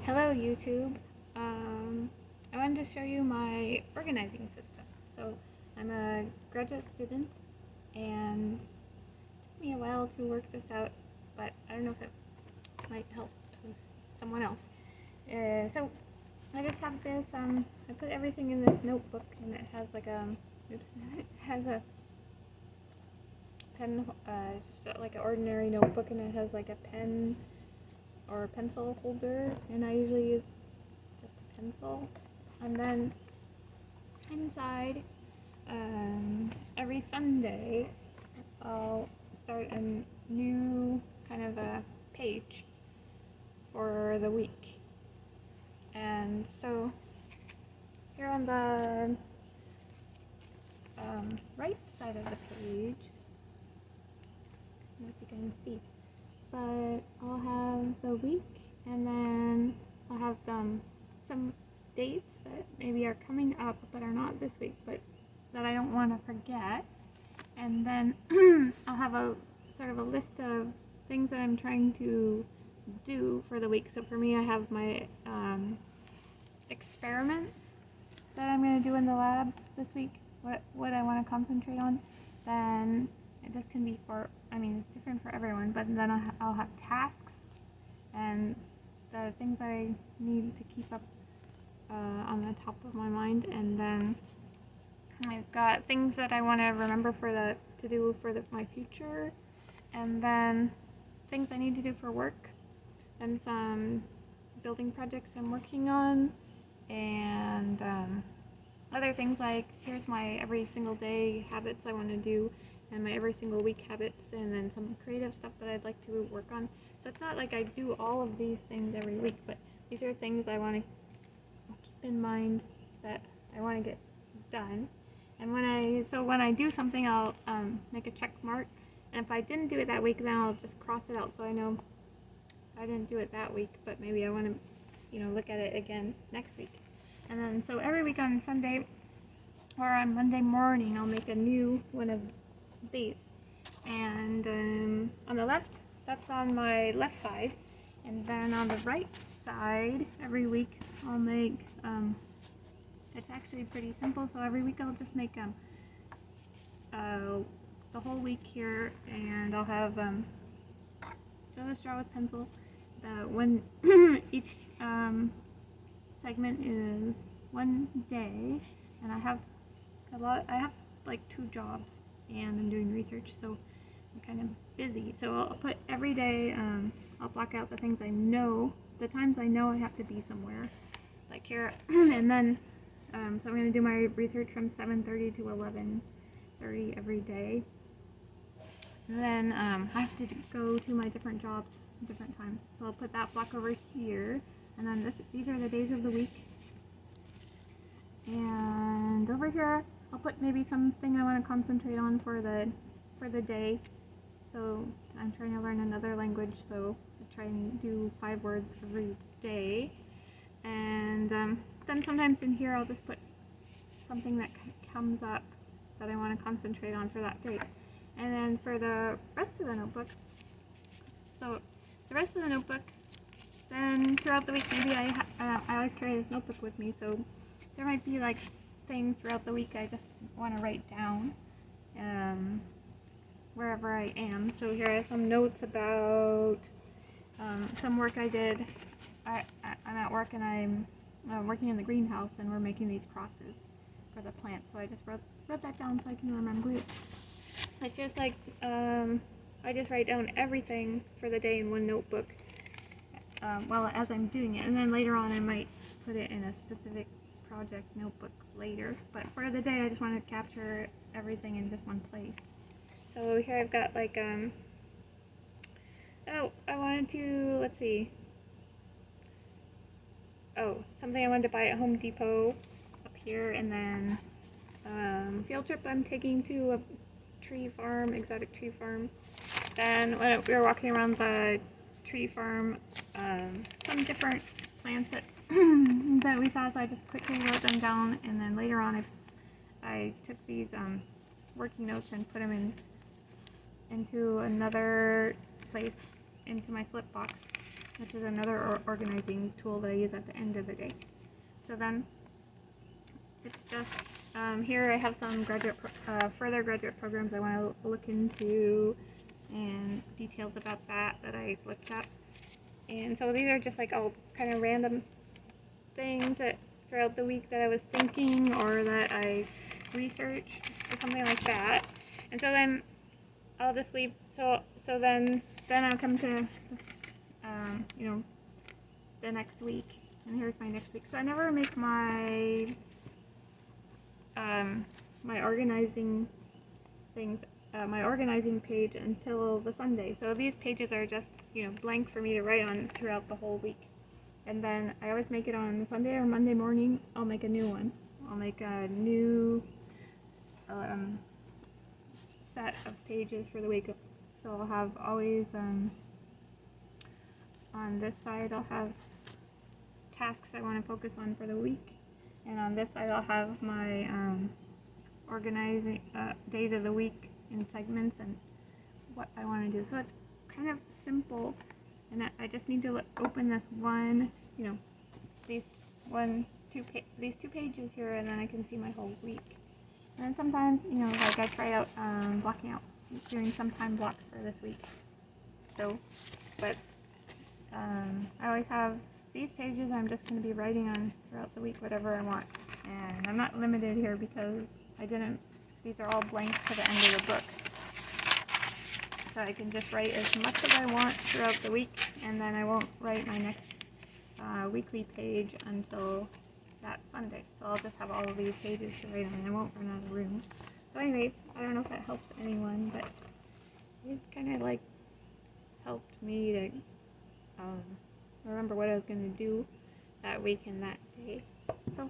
Hello YouTube. I wanted to show you my organizing system. So I'm a graduate student and it took me a while to work this out, but I don't know if it might help someone else. So I just have this, I put everything in this notebook, and it has like it has a pen, just like an ordinary notebook, and it has like a pen or a pencil holder, and I usually use just a pencil. And then inside, every Sunday I'll start a new kind of a page for the week. And so here on the right side of the page, I don't know if you can see, but I'll have the week, and then I'll have some dates that maybe are coming up but are not this week, but that I don't want to forget. And then I'll have a sort of a list of things that I'm trying to do for the week. So for me, I have my experiments that I'm going to do in the lab this week, what I want to concentrate on. Then this can be it's different for everyone, but then I'll have tasks and the things I need to keep up on the top of my mind. And then I've got things that I want to remember to do for my future, and then things I need to do for work, and some building projects I'm working on, and other things like here's my every single day habits I want to do, and my every single week habits, and then some creative stuff that I'd like to work on. So it's not like I do all of these things every week, but these are things I want to keep in mind that I want to get done. And when I do something, I'll make a check mark, and if I didn't do it that week, then I'll just cross it out so I know I didn't do it that week, but maybe I want to look at it again next week. And then so every week on Sunday or on Monday morning, I'll make a new one of these. And on the left, that's on my left side, and then on the right side every week I'll make it's actually pretty simple. So every week I'll just make the whole week here, and I'll have just draw with pencil when each segment is one day, and I have like 2 jobs, and I'm doing research, so I'm kind of busy. So I'll put every day, I'll block out the things I know, the times I know I have to be somewhere, like here, and then so I'm going to do my research from 7:30 to 11:30 every day. And then I have to go to my different jobs at different times. So I'll put that block over here, and then these are the days of the week. And over here, I'll put maybe something I want to concentrate on for the day. So I'm trying to learn another language, so I try and do 5 words every day. And then sometimes in here I'll just put something that comes up that I want to concentrate on for that day. And then for the rest of the notebook, then throughout the week, maybe I always carry this notebook with me, so there might be like things throughout the week I just want to write down wherever I am. So here are some notes about some work I did. I'm at work, and I'm working in the greenhouse, and we're making these crosses for the plants. So I just wrote that down so I can remember it. It's just like I just write down everything for the day in one notebook as I'm doing it, and then later on I might put it in a specific project notebook later. But for the day, I just want to capture everything in just one place. So here I've got like I wanted to, let's see. Something I wanted to buy at Home Depot up here, and then field trip I'm taking to a exotic tree farm. Then when we were walking around the tree farm, some different plants that we saw, so I just quickly wrote them down, and then later on I took these working notes and put them into another place, into my slip box. which is another organizing tool that I use at the end of the day. So then it's just, here I have some further graduate programs I want to look into and details about that I looked up. And so these are just like all kind of random things that throughout the week that I was thinking or that I researched or something like that. And so then I'll just leave, so then I'll come to, the next week. And here's my next week. So I never make my my organizing things, my organizing page until the Sunday. So these pages are just, blank for me to write on throughout the whole week. And then I always make it on Sunday or Monday morning. I'll make a new one. I'll make a new set of pages for the week. So I'll have always, on this side I'll have tasks I want to focus on for the week. And on this side I'll have my organizing days of the week in segments and what I want to do. So it's kind of simple, and I just need to open this one, these two pages here, and then I can see my whole week. And then sometimes, like I try out blocking out, doing some time blocks for this week. So, but I always have these pages I'm just going to be writing on throughout the week, whatever I want. And I'm not limited here because these are all blank to the end of the book. So I can just write as much as I want throughout the week, and then I won't write my next weekly page until that Sunday. So I'll just have all of these pages to write on, and I won't run out of room. So anyway, I don't know if that helps anyone, but it kind of like helped me to remember what I was going to do that week and that day. So